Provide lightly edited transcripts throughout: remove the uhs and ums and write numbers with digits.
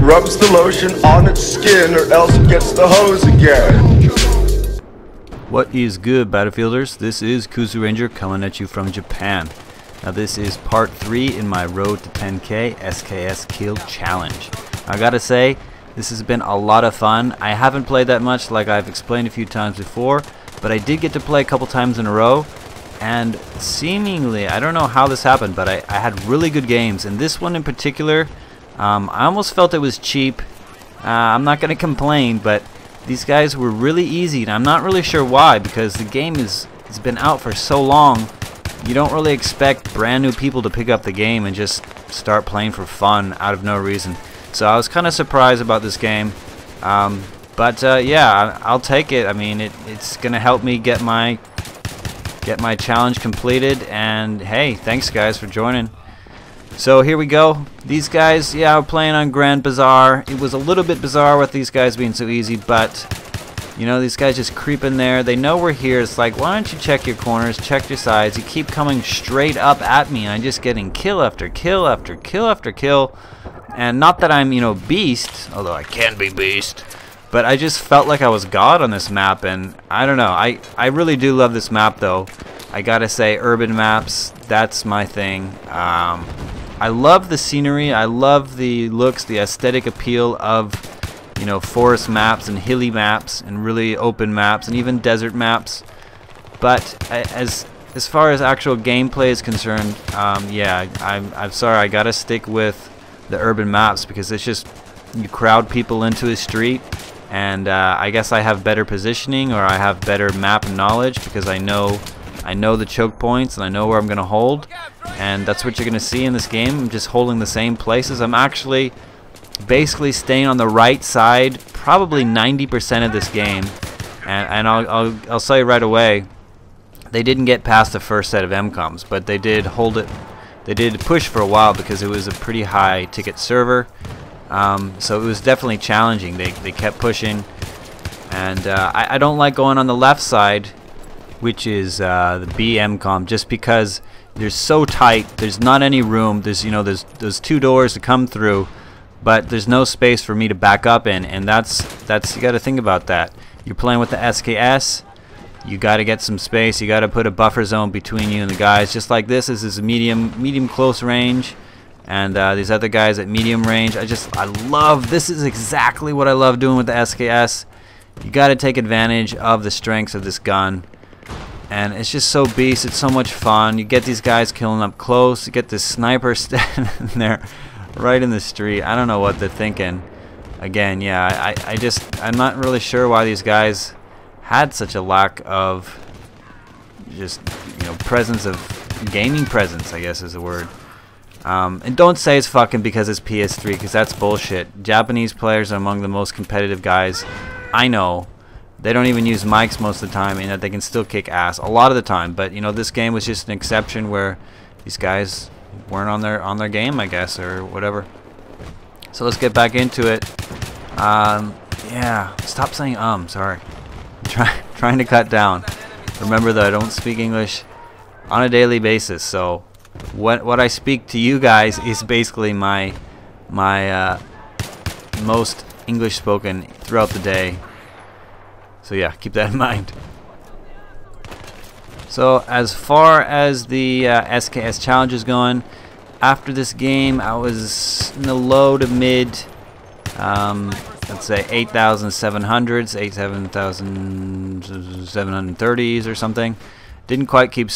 rubs the lotion on its skin, or else it gets the hose again. What is good, Battlefielders? This is Kuzu Ranger coming at you from Japan. Now this is part 3 in my Road to 10K SKS Kill Challenge. I gotta say, this has been a lot of fun. I haven't played that much, like I've explained a few times before, but I did get to play a couple times in a row, and seemingly, I don't know how this happened, but I had really good games, and this one in particular, I almost felt it was cheap. I'm not gonna complain, but these guys were really easy, and I'm not really sure why, because the game has been out for so long. You don't really expect brand new people to pick up the game and just start playing for fun out of no reason. So I was kind of surprised about this game, but yeah, I'll take it. I mean, it's gonna help me get my challenge completed, and hey, thanks guys for joining. So here we go. These guys, yeah, we're playing on Grand Bazaar. It was a little bit bizarre with these guys being so easy, but you know, these guys just creep in there. They know we're here. It's like, why don't you check your corners, check your sides? You keep coming straight up at me, and I'm just getting kill after kill after kill after kill. And not that I'm, you know, beast, although I can be beast, but I just felt like I was God on this map, and I don't know. I really do love this map, though. I gotta say, urban maps, that's my thing. I love the scenery. I love the looks, the aesthetic appeal of, you know, forest maps and hilly maps and really open maps and even desert maps. But as far as actual gameplay is concerned, yeah, I'm sorry, I gotta stick with the urban maps, because it's just, you crowd people into a street, and I guess I have better positioning, or I have better map knowledge, because I know the choke points and I know where I'm gonna hold, and that's what you're gonna see in this game. I'm just holding the same places. I'm actually basically staying on the right side probably 90% of this game, and I'll say right away, they didn't get past the first set of MCOMs, but they did hold it. They did push for a while because it was a pretty high ticket server, so it was definitely challenging. They kept pushing, and I don't like going on the left side, which is the B MCOM, just because they're so tight. There's not any room. There's, you know, there's two doors to come through, but there's no space for me to back up in, and that's you got to think about that. You're playing with the SKS. You got to get some space. You got to put a buffer zone between you and the guys. Just like this is medium close range, and these other guys at medium range. I love, this is exactly what I love doing with the SKS. You got to take advantage of the strengths of this gun, and it's just so beast. It's so much fun. You get these guys killing up close. You get this sniper standing there right in the street. I don't know what they're thinking. Again, yeah, I'm not really sure why these guys had such a lack of just, you know, presence of gaming presence, I guess is the word. And don't say it's fucking because it's PS3, because that's bullshit. Japanese players are among the most competitive guys I know. They don't even use mics most of the time, and they can still kick ass a lot of the time. But you know, this game was just an exception where these guys weren't on their game, I guess, or whatever. So let's get back into it. Yeah, stop saying sorry. Trying to cut down. Remember that I don't speak English on a daily basis, so what I speak to you guys is basically my most English spoken throughout the day. So yeah, keep that in mind. So as far as the SKS challenge is going, after this game I was in the low to mid, let's say 8,700s, 7,730s or something. Didn't quite keep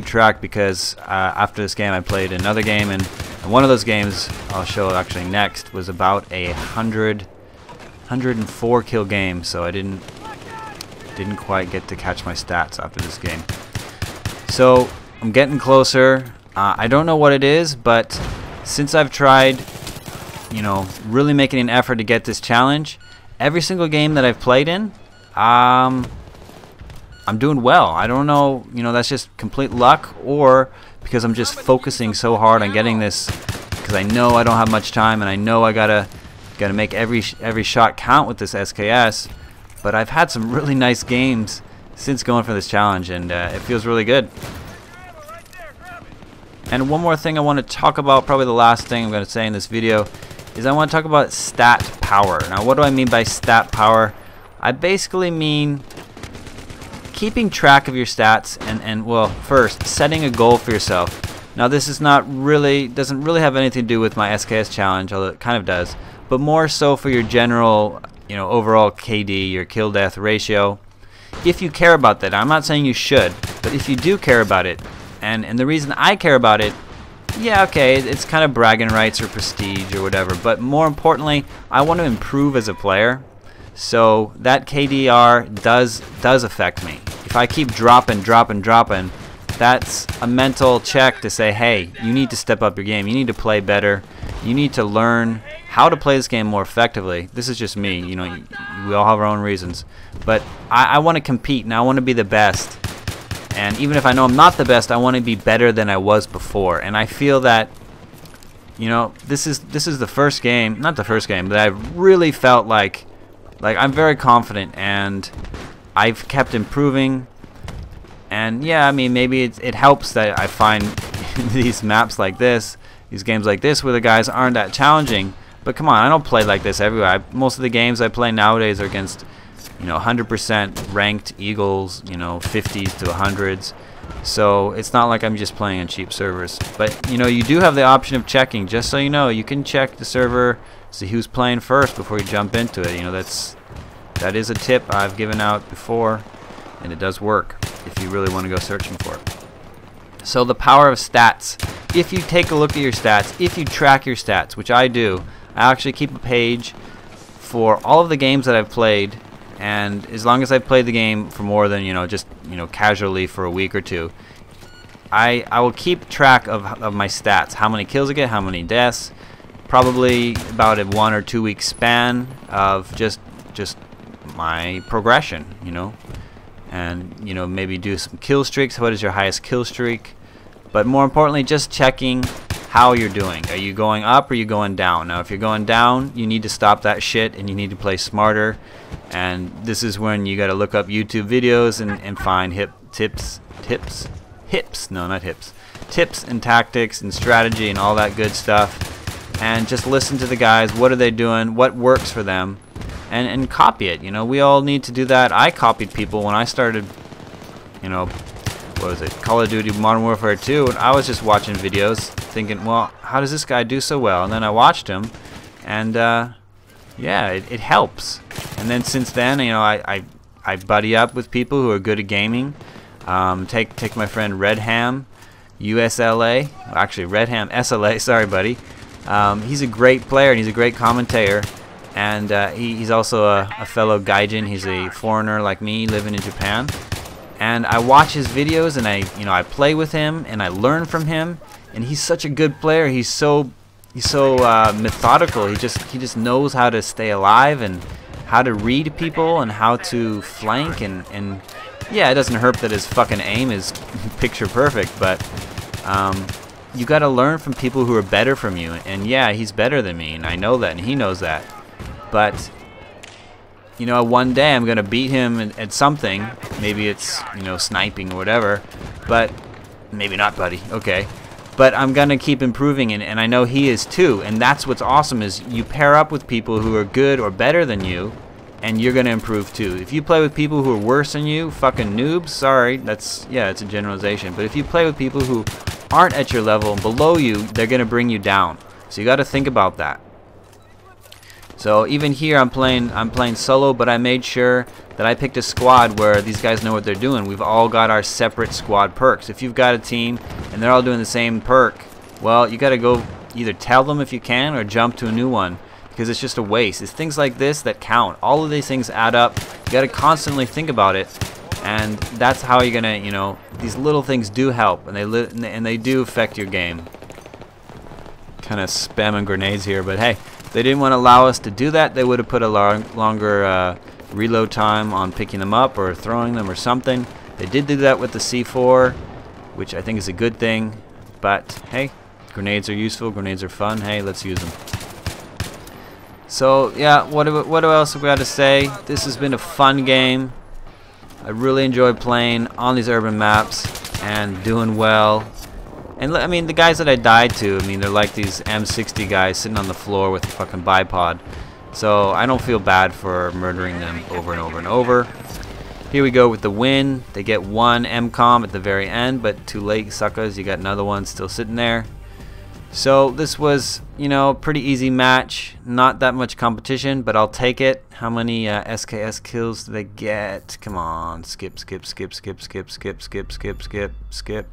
track, because after this game I played another game, and one of those games I'll show actually next was about a 104 kill game, so I didn't quite get to catch my stats after this game. So I'm getting closer. I don't know what it is, but since I've tried, you know, really making an effort to get this challenge, every single game that I've played in, I'm doing well. I don't know, you know, that's just complete luck, or because I'm just focusing so hard on getting this, because I know I don't have much time, and I know I gotta make every shot count with this SKS. But I've had some really nice games since going for this challenge, and it feels really good. And one more thing I want to talk about, probably the last thing I'm going to say in this video, is I want to talk about stat power. Now, what do I mean by stat power? I basically mean keeping track of your stats and well, first, setting a goal for yourself. Now, this is not really, doesn't really have anything to do with my SKS challenge, although it kind of does, but more so for your general, you know, overall KD, your kill-death ratio. If you care about that, I'm not saying you should, but if you do care about it, and the reason I care about it, yeah, okay, it's kind of bragging rights or prestige or whatever, but more importantly, I want to improve as a player. So that KDR does affect me. If I keep dropping, that's a mental check to say, hey, you need to step up your game. You need to play better. You need to learn how to play this game more effectively. This is just me. You know, we all have our own reasons. But I want to compete, and I want to be the best. And even if I know I'm not the best, I want to be better than I was before. And I feel that, you know, this is the first game, not the first game, but I really felt like I'm very confident, and I've kept improving. And yeah, I mean, maybe it helps that I find these maps like this, these games like this, where the guys aren't that challenging. But come on, I don't play like this everywhere. Most of the games I play nowadays are against, you know, 100% ranked eagles, you know, 50s to 100s. So it's not like I'm just playing on cheap servers. But, you know, you do have the option of checking. Just so you know, you can check the server, see who's playing first before you jump into it. You know, that is a tip I've given out before, and it does work if you really want to go searching for it. So the power of stats. If you take a look at your stats, if you track your stats, which I do, I actually keep a page for all of the games that I've played, and as long as I've played the game for more than, you know, just, you know, casually for a week or two, I will keep track of my stats, how many kills I get, how many deaths, probably about a 1 or 2 week span of just my progression, you know, and, you know, maybe do some kill streaks. What is your highest kill streak? But more importantly, just checking how you're doing. Are you going up or are you going down? Now, if you're going down, you need to stop that shit and you need to play smarter. And this is when you got to look up YouTube videos and find tips and tactics and strategy and all that good stuff. And just listen to the guys. What are they doing? What works for them? And copy it. You know, we all need to do that. I copied people when I started, you know, what was it, Call of Duty Modern Warfare 2, and I was just watching videos thinking, well, how does this guy do so well? And then I watched him, and yeah, it helps. And then since then, you know, I buddy up with people who are good at gaming. Take my friend Redham, USLA, actually Redham SLA, sorry buddy. He's a great player and he's a great commentator, and he's also a fellow gaijin. He's a foreigner like me living in Japan. And I watch his videos, and I play with him, and I learn from him. And he's such a good player. He's so methodical. He just knows how to stay alive and how to read people and how to flank. And yeah, it doesn't hurt that his fucking aim is picture perfect, but you got to learn from people who are better from you. And yeah, he's better than me, and I know that, and he knows that. But you know, one day I'm gonna beat him at something. Maybe it's, you know, sniping or whatever, but maybe not, buddy. Okay, but I'm gonna keep improving, and I know he is too. And that's what's awesome, is you pair up with people who are good or better than you, and you're gonna improve too. If you play with people who are worse than you, fucking noobs, sorry, that's, yeah, it's a generalization. But if you play with people who aren't at your level and below you, they're gonna bring you down. So you got to think about that. So even here I'm playing solo, but I made sure that I picked a squad where these guys know what they're doing. We've all got our separate squad perks. If you've got a team and they're all doing the same perk, well, you got to go either tell them if you can or jump to a new one, because it's just a waste. It's things like this that count. All of these things add up. You got to constantly think about it, and that's how you're gonna, you know, these little things do help, and they do affect your game. Kind of spamming grenades here, but hey. They didn't want to allow us to do that. They would have put a longer reload time on picking them up or throwing them or something. They did do that with the C4, which I think is a good thing. But hey, grenades are useful. Grenades are fun. Hey, let's use them. So yeah, what else have we got to say? This has been a fun game. I really enjoy playing on these urban maps and doing well. And I mean, the guys that I died to, I mean, they're like these M60 guys sitting on the floor with a fucking bipod. So I don't feel bad for murdering them over and over and over. Here we go with the win. They get one MCOM at the very end, but too late, suckers. You got another one still sitting there. So this was, you know, pretty easy match. Not that much competition, but I'll take it. How many SKS kills do they get? Come on, skip, skip, skip, skip, skip, skip, skip, skip, skip, skip.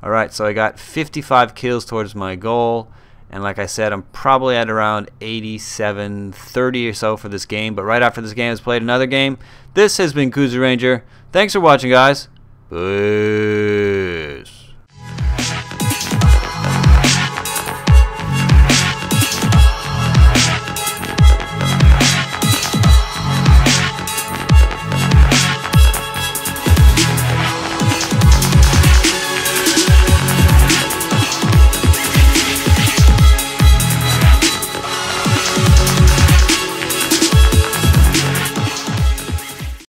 Alright, so I got 55 kills towards my goal. And like I said, I'm probably at around 87, 30 or so for this game. But right after this game, I've played another game. This has been Kuzu Ranger. Thanks for watching, guys. Peace.